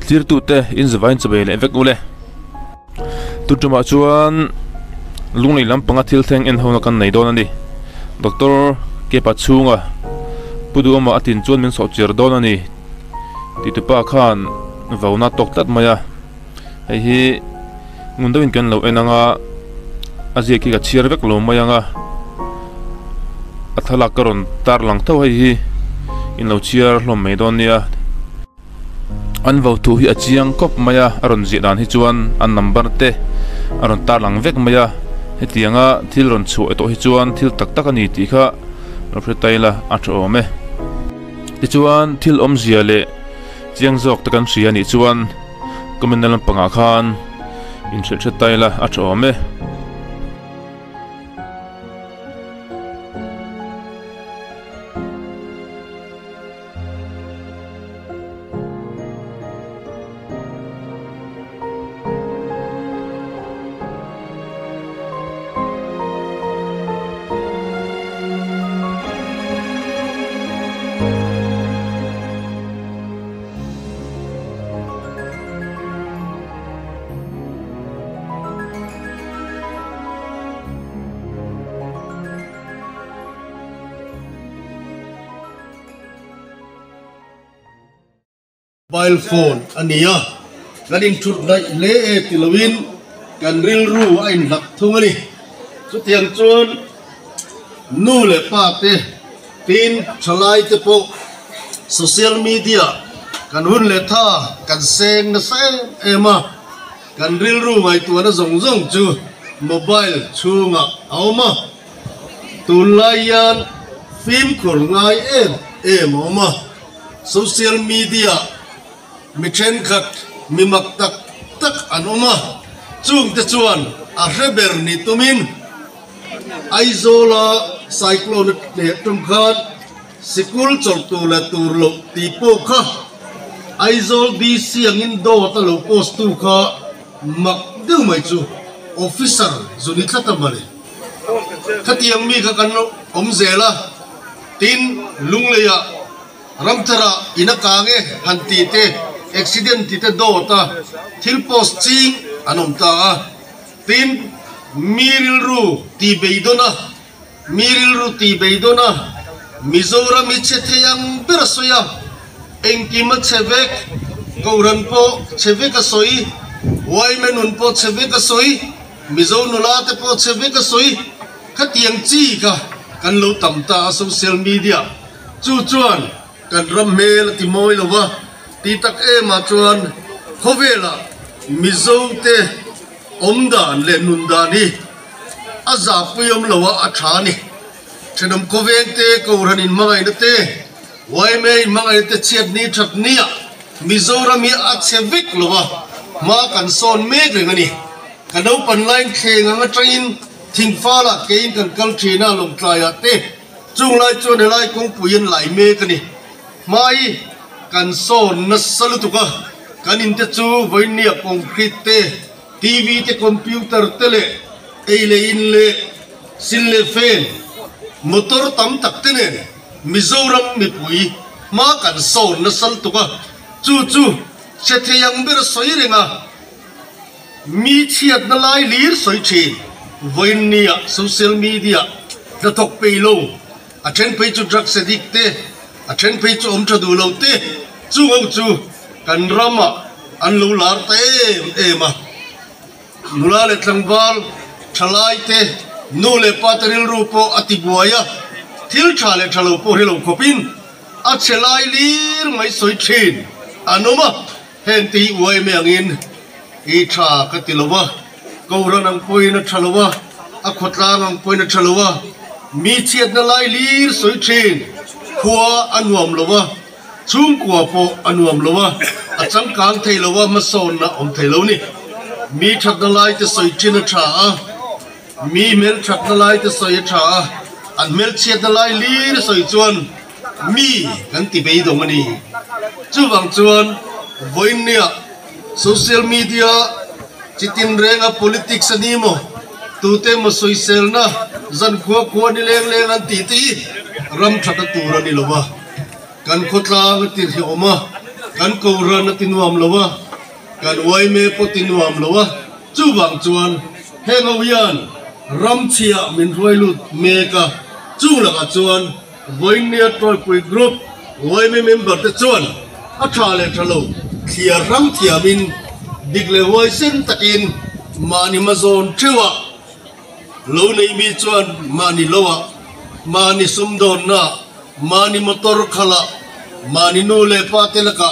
Tir tute in zavain chabe le vek ule tutuma chuan lunglei lampanga thil theng en hona kan nei don ani doctor K Pachhungan Vauna atin chuan min so chir don ani titupa khan Vauna tlat maya hei hi ngundawin kan lo enanga azia ki ga chir vek lo maya nga athala karon tar lang tho hei hi in lo chiar hlom mai don nia an vo tu hi achiang kop maya aron ji dan hi chuan an number te aron tar lang vek maya hetianga thil ron chu eto hi chuan thil tak tak ani ti kha rofretaila atro me ti chuan thil om zia le chiang jok takan sia ni chuan communal panga khan in rofretaila atro me mobile phone ania ganin thut dai le e tilawin kan ril ru a in lak thung ani chu tiang chuan nu le pa te tin thalai te po social media kan hun le tha kan seng na se ema kan ril ru mai tu na zong zong chu mobile chunga awma tulayan film khur ngai em awma social media mi chen khat mi mak tak tak anoma chung te chuan a reber ni tumin aizola cyclone te tum khat sikul chol tu la tur lo ti po kha aizol bi siang in do ta lo post tu kha mak du mai chu officer zuni thata male khatiang mi kha kan om zela tin lungleya ramthara inakange hanti te accident tite do ta thil post ching anom ta tin miril ru ti beidona mizoram iche theyang berasoya engkima chevek gauran po chevek asoi waimenun po chevek asoi mizo nulate po chevek asoi khatiang chi ka kan lo tamta social media chu chuan kan ram mail ti moi lova ti tak e ma chuan khovela mizo te omdan le nundani aza puyom lowa athani chenam koveng te koranin mangai te waime mangai te chet ni that nia mizoram mi achevik lowa ma kan son mek rengani kano panline khenga train thingfala kein kan kalthina lom tlaya te chunglai chon helai kong puyen lai mekani mai kan son na salutuka kanin te chu voinia concrete te TV te computer tele eile inle sinle fen motor tam tak tene mizoram mi pui ma kan son na salutuka chu chetheyang ber soirenga mi chiat na lai lir soi chin voinia social media the tok pelo a chen pei chu drug addict te a chen pei chu om thadu lo te chu kan rama an lo lar te ema nula le tlangwal thalai te nu le patril rupo atibuaya thil thale thalo po helo khopin a chelai lir mai soi thin anoma henti uai me angin I tha katilowa kauranang poina thalowa a khotlangang poina thalowa mi chiat na lai lir soi thin khua anuam lowa chung kwa po anuam lowa achang kang theilowa mason na om theilo ni mi that na lai te soi thin tha mi mel that na lai te soi tha an mel chiat na lai lir soi chuan mi kan ti bei dong ani chuwang chuan voinia social media chitin renga politics animo tute ma soi sel na zan khua ni leng an ti ram thata tura ni lowa kan khotla ga ti hioma kan koura na tinuam lowa kan wai me po tinuam lowa chu wang chuan he ngoyan ram chia min roi lut me ka chu la ka chuan voinia toy pui group wai me member te chuan a tha le thalo thia ram thia min digle wai sen takin mani mazon thewa lo nei mi chuan mani lowa mani sumdon na mani motor khala mani no le pa telaka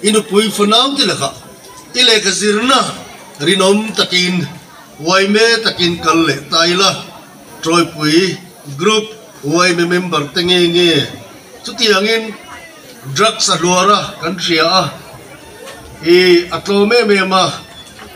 inu pui funam telaka ile ka zirna rinom takin wai me takin kalle taila troi pui group wai me member tenge nge chuti angin drugs alora country a e atome me ma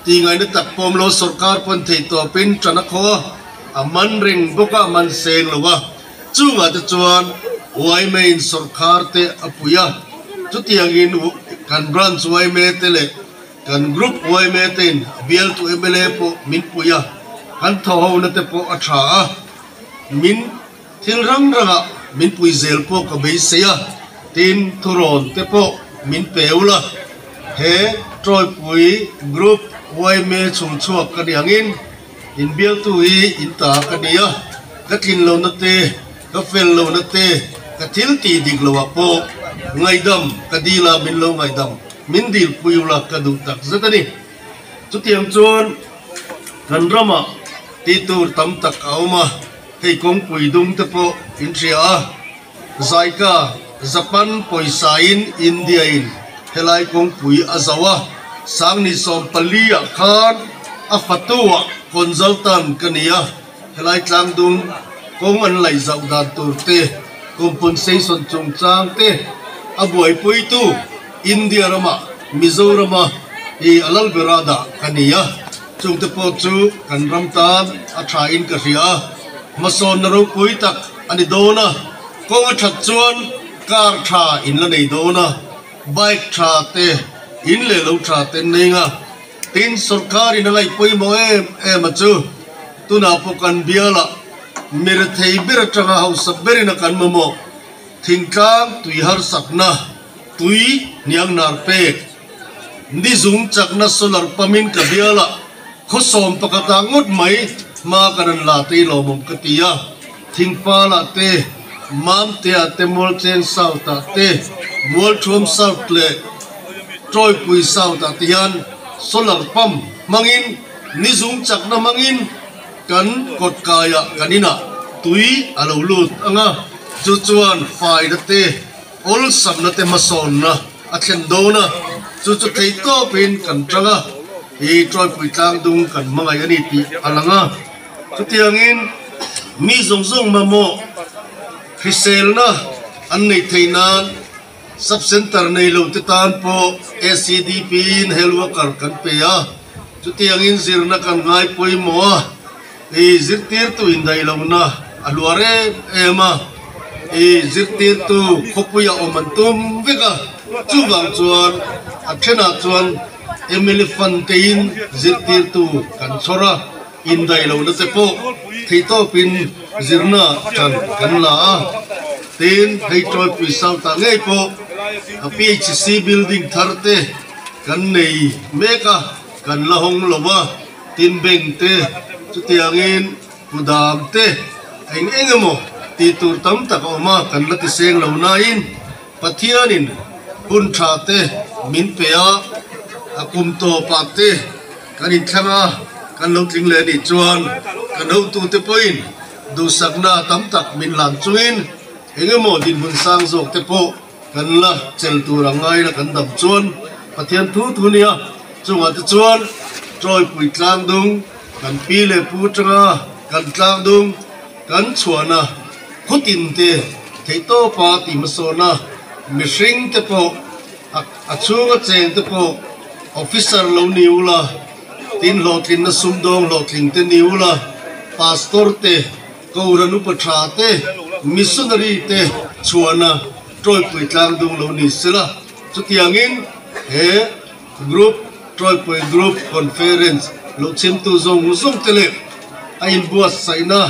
ti ngai na tak pom lo sarkar pon thei to pin chana kho aman ring boka man seng lowa chunga te chuan wai me in sarkar te apuya chuti angin kan branch wai me te le kan group wai me ten bial tu emele po min puya kan tho na te po atha min thil rang ranga min pui zel po ka be seya tin thuron te po min peula he troi pui group wai me chung chuak ka diangin in bial tu hi in ta ka dia ka kin lo na te ka fel lo na te ka thil ti dik lo po ngai dam ka dila min lo ngai dam min dil puyula ka du tak zatani chutiang chuan kan rama ti tur tam tak auma hei kong pui dung te po in ria zaika japan poisa in india in helai kong pui azawa sangni som palia khan a fatwa consultant kania helai tlang dung kong an lai zau dan tur te compensation chung chang te abuai pui tu India rama Mizoram e alal berada kania chung te po chu kan ram tan a tha in ka ria mason ro pui tak ani dona ko that chuan car tha in la nei dona bike tha te in le lo tha te nenga tin sarkar in lai pui mo em chu tuna po kan biala mere thei ber tanga house berina kan mo thingkang tui har sakna tui niang nar pek ni zum chakna solar pamin ka biala khosom pakata ngot mai ma karan la te lo mom katia thingpa la te mam te ate mol chen south te mol thum south le troi pui south atian solar pam mangin ni zum chakna mangin kan kot kaya kanina tui alo lut anga chu chuan fai da te ol samna te mason na athen do na chu thei to pin kan tranga e troi pui tang dung kan mangai ani ti alanga chu tiangin mi zong zong ma mo krisel na an nei theinan sub center nei lo te tan po SCDP in health worker kan pe ya chu tiangin zirna kan ngai poi mo e zirtir tu indai lo na aluare ema e zirtir tu khopuya omantum veka chuwang chuan athena chuan emile fan tein zirtir tu kan chora indai lo na te po theito pin zirna kan la tin thei troi pi sau ta ngei po a PHC building tharte kan nei meka kan la hong lowa tin beng te chutiangin pudam te eng engemo ti tur tam tak oma kan la ti seng lo na in pathianin hun tha te min pea akum to pa te kan in thanga kan lo tling le ni chuan kan ho tu te poin du sakna tam tak min lan chuin engemo din bun sang jok te po kan la chel tu rangai la kan dam chuan pathian thu nia chunga te chuan troi pui tlang dung kan pi le pu tanga kan tlang dung kan chuana khutin te theito pa ti masona mishing te po achunga cheng te po officer lo niula tin lo thin na sumdong lo thing te niula pastor te kouranu patha te missionary te chuana troi pui tlang dung lo ni sila chutiangin he group troi pui group conference lo chim tu zong tele ai buat sai na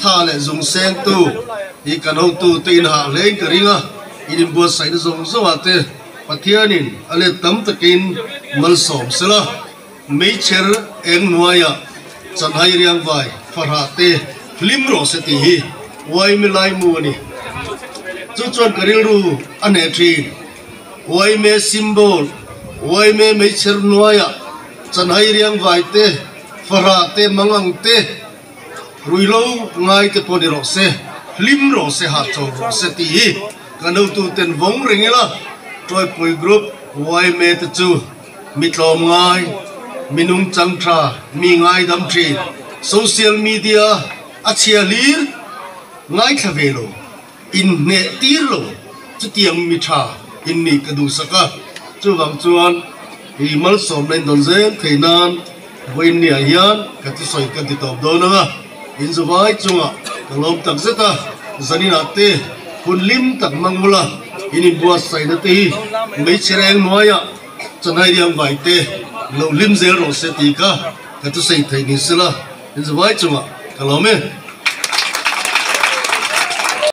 tha le zung seng tu i kan ho tu tin ha le ka ringa in buat sai na zong zo ate pathianin ale tam takin mal som sela mei cher eng nuaya chan hai riang vai farha te film ro se ti hi wai mi lai mu ni chu chon karil ru ane thi wai me symbol wai me mei cher nuaya chan hai riang vai te farha te mangang te ruilo ngai te podi ro se film ro se ha cho ro se ti hi kanau tu ten vong ringila troi pui group wai me te chu mitlom ngai minung chang tha mi ngai dam thi social media achia lir ngai thavelo in ne tir lo chu tiang mi tha in ni kadu saka chu wang chuan hi mal som len don zen theinan voin ni hian ka ti soi ka ti top do na in zuwai chunga kalom tak zeta zanina te kun lim tak mangmula in buat sai na te mei chereng noya chanai riang vai te lo lim zel ro se ti ka tu sei thei ni sila in zuwai chunga kalome